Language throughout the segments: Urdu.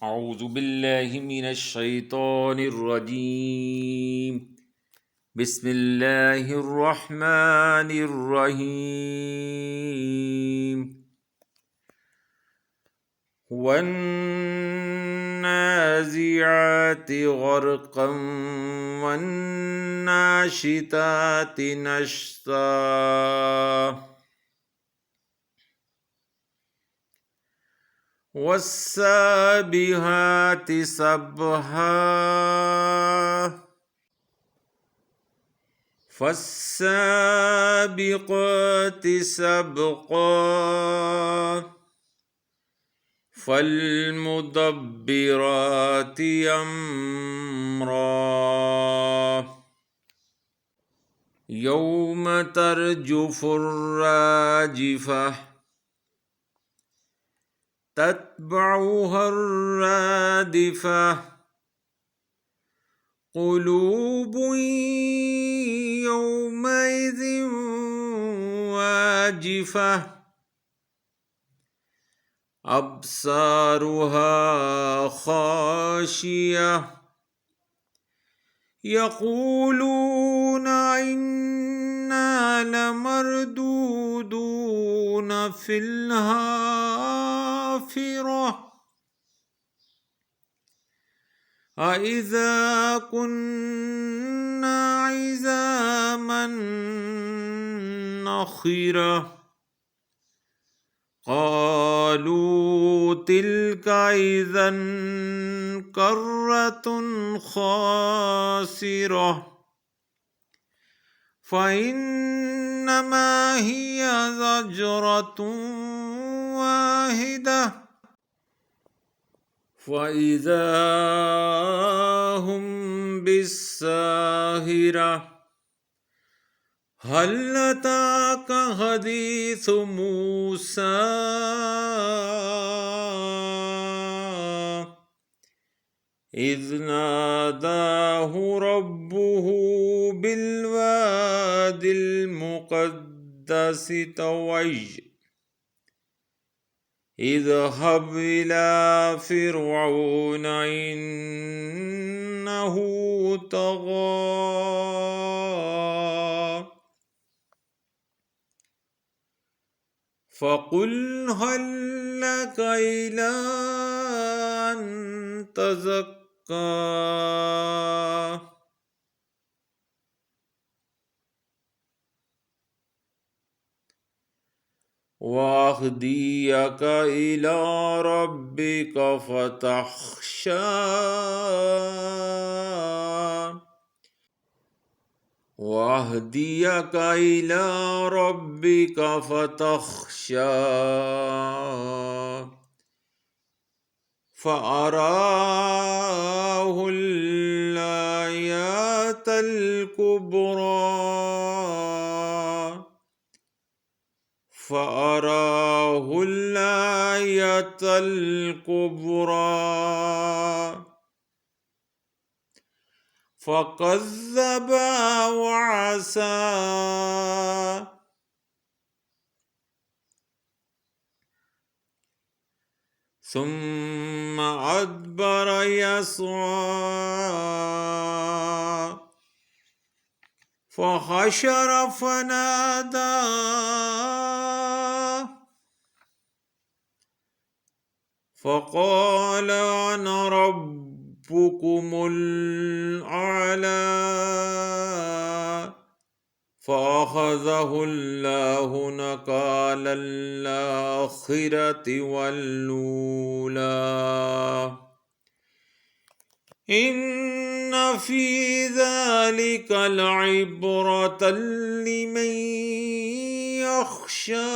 أعوذ بالله من الشيطان الرجيم. بسم الله الرحمن الرحيم. والنازعات غرقا والناشطات نشطا والسابحات سبحا فالسابقات سبقا فالمدبرات أمرا يوم ترجف الراجفة تتبعها الرادفة قلوب يومئذ واجفة أبصارها خاشية يقولون إنا لمردودون في الحافرة أإذا كنا عظاما نخرة قالوا تلك إذا كرة خاسرة فإنما هي زجرة واحدة فإذا هم بالساهرة هل أتاك حديث موسى إذ ناداه ربه بالوادي المقدس طوى اذهب إلى فرعون إنه طغى فقل هل لك إلى أن تزكى وأهديك إلى ربك فتخشى وأهديك إلى ربك فتخشى فأراه الآيات الكبرى فكذب وعصى ثم أدبر يسعى فحشر فنادى فقال أنا ربكم الأعلى فأخذه الله نكال الآخرة والأولى إن في ذلك لعبرة لمن يخشى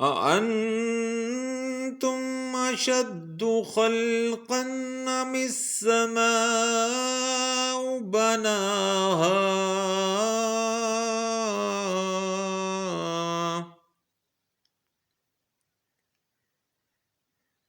أأنتم أشد خلقا أم السماء بناها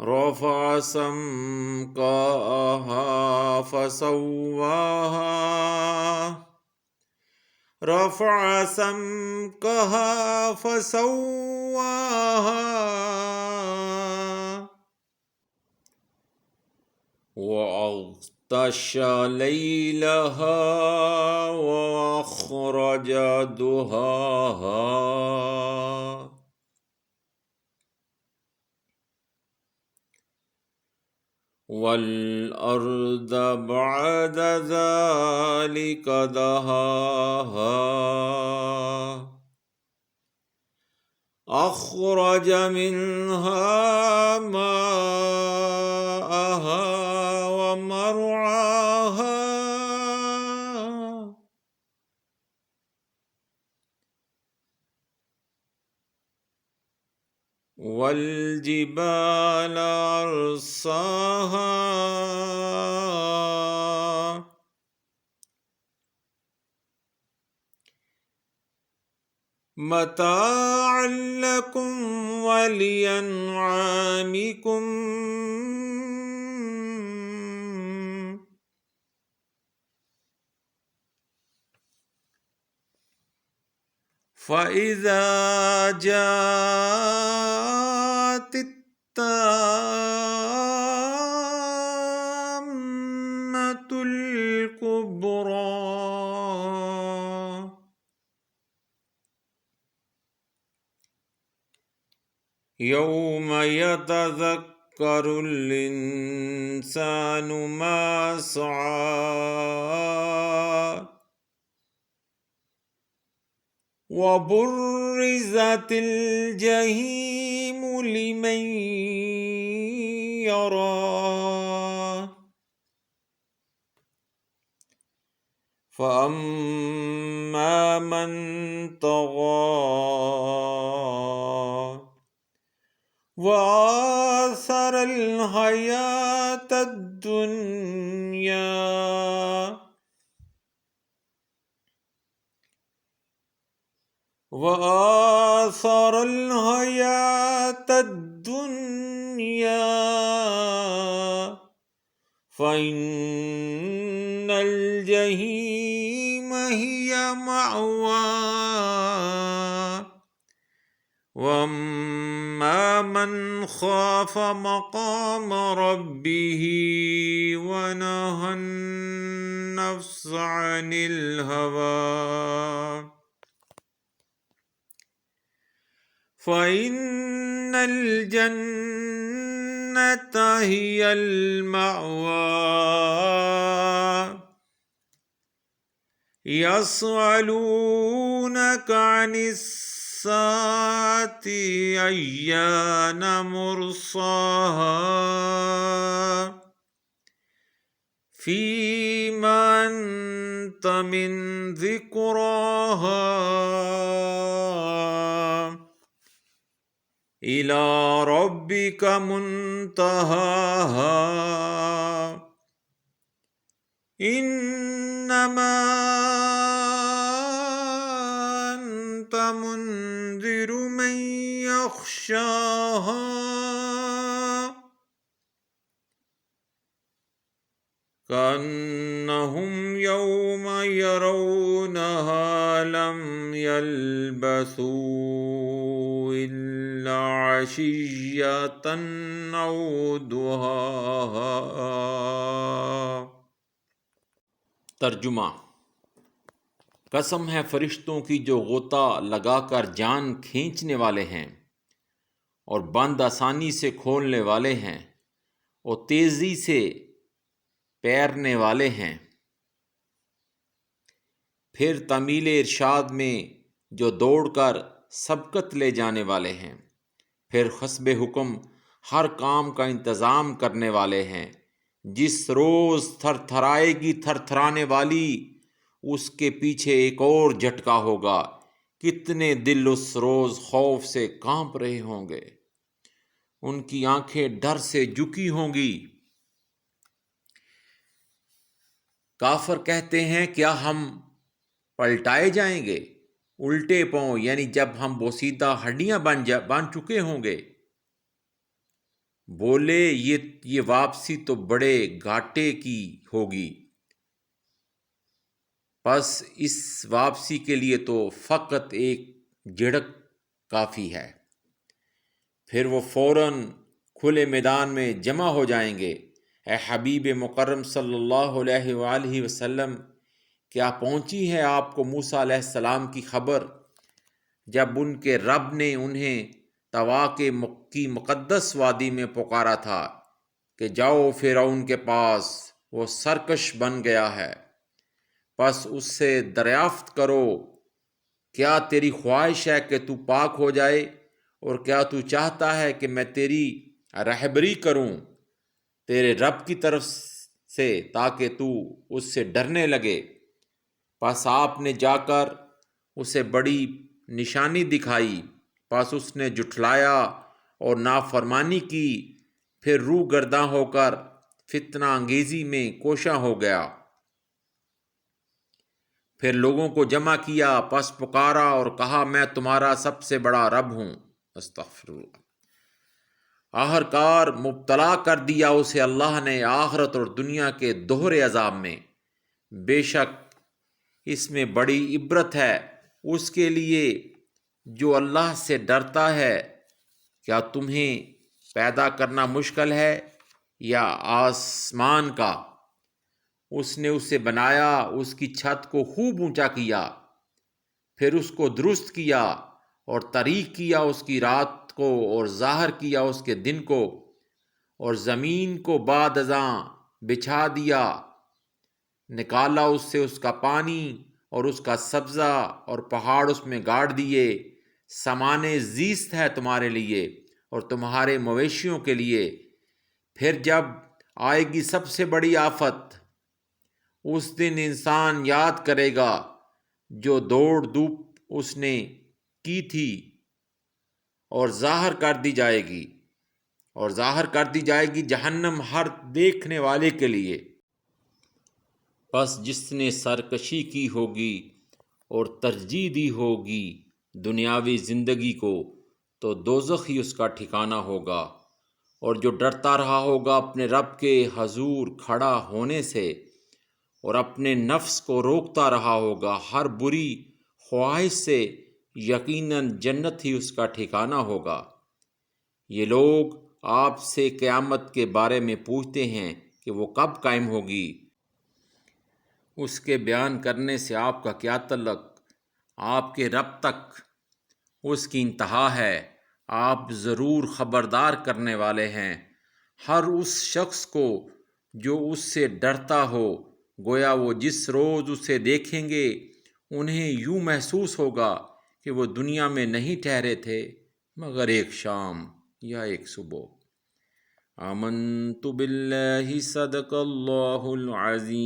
رفع سمكها فسواها رفع سمكها فسواها وأغطش ليلها وأخرج ضحاها والأرض بعد ذلك دحاها أخرج منها ماءها ومرعاها والجبال أرساها متاعا لكم ولأنعامكم فإذا جاءت التامة الكبرى يوم يتذكر الإنسان ما سعى وبرزت الجحيم لمن يرى فأما من طغى وآثر الحياة الدنيا وآثر الحياة الدنيا فإن الجحيم هي مأواه وأما من خاف مقام ربه ونهى النفس عن الهوى فإن الجنة هي المأوى يسألونك عن الساعة أيان مرساها فيما أنت من ذكراها إلى ربك منتهاها إنما أنت منذر من يخشاها كأنهم يوم يرونها لم يلبثوا إلا عشية أو ضحاها۔ ترجمہ: قسم ہے فرشتوں کی جو غوطہ لگا کر جان کھینچنے والے ہیں اور بند آسانی سے کھولنے والے ہیں اور تیزی سے پیرنے والے ہیں۔ پھر تعمیل ارشاد میں جو دوڑ کر سبقت لے جانے والے ہیں۔ پھر حسب حکم ہر کام کا انتظام کرنے والے ہیں۔ جس روز تھر تھرائے گی تھر تھرانے والی، اس کے پیچھے ایک اور جھٹکا ہوگا۔ کتنے دل اس روز خوف سے کانپ رہے ہوں گے، ان کی آنکھیں ڈر سے جھکی ہوں گی۔ کافر کہتے ہیں کیا ہم پلٹائے جائیں گے الٹے پاؤں، یعنی جب ہم بوسیدہ ہڈیاں بن چکے ہوں گے۔ بولے یہ واپسی تو بڑے گھاٹے کی ہوگی۔ پس اس واپسی کے لیے تو فقط ایک جھڑک کافی ہے، پھر وہ فوراً کھلے میدان میں جمع ہو جائیں گے۔ اے حبیب مکرم صلی اللہ علیہ وآلہ وسلم، کیا پہنچی ہے آپ کو موسیٰ علیہ السلام کی خبر جب ان کے رب نے انہیں طوا کی مقدس وادی میں پکارا تھا کہ جاؤ فرعون کے پاس، وہ سرکش بن گیا ہے، پس اس سے دریافت کرو کیا تیری خواہش ہے کہ تو پاک ہو جائے، اور کیا تو چاہتا ہے کہ میں تیری رہبری کروں تیرے رب کی طرف سے تاکہ تو اس سے ڈرنے لگے۔ پس آپ نے جا کر اسے بڑی نشانی دکھائی، پس اس نے جھٹلایا اور نافرمانی کی، پھر روح گرداں ہو کر فتنہ انگیزی میں کوشاں ہو گیا، پھر لوگوں کو جمع کیا، پس پکارا اور کہا میں تمہارا سب سے بڑا رب ہوں۔ استغفر اللہ۔ آخرکار مبتلا کر دیا اسے اللہ نے آخرت اور دنیا کے دوہرے عذاب میں۔ بے شک اس میں بڑی عبرت ہے اس کے لیے جو اللہ سے ڈرتا ہے۔ کیا تمہیں پیدا کرنا مشکل ہے یا آسمان کا؟ اس نے اسے بنایا، اس کی چھت کو خوب اونچا کیا، پھر اس کو درست کیا اور طریق کیا اس کی رات کو اور ظاہر کیا اس کے دن کو، اور زمین کو بعد ازاں بچھا دیا، نکالا اس سے اس کا پانی اور اس کا سبزہ، اور پہاڑ اس میں گاڑ دیے۔ سامان زیست ہے تمہارے لیے اور تمہارے مویشیوں کے لیے۔ پھر جب آئے گی سب سے بڑی آفت، اس دن انسان یاد کرے گا جو دوڑ دھوپ اس نے کی تھی، اور ظاہر کر دی جائے گی جہنم ہر دیکھنے والے کے لیے۔ پس جس نے سرکشی کی ہوگی اور ترجیح دی ہوگی دنیاوی زندگی کو، تو دوزخ ہی اس کا ٹھکانہ ہوگا، اور جو ڈرتا رہا ہوگا اپنے رب کے حضور کھڑا ہونے سے اور اپنے نفس کو روکتا رہا ہوگا ہر بری خواہش سے، یقیناً جنت ہی اس کا ٹھکانہ ہوگا۔ یہ لوگ آپ سے قیامت کے بارے میں پوچھتے ہیں کہ وہ کب قائم ہوگی۔ اس کے بیان کرنے سے آپ کا کیا تعلق؟ آپ کے رب تک اس کی انتہا ہے، آپ ضرور خبردار کرنے والے ہیں ہر اس شخص کو جو اس سے ڈرتا ہو۔ گویا وہ جس روز اسے دیکھیں گے انہیں یوں محسوس ہوگا کہ وہ دنیا میں نہیں ٹھہرے تھے مگر ایک شام یا ایک صبح۔ آمنت باللہ صدق اللہ العظیم۔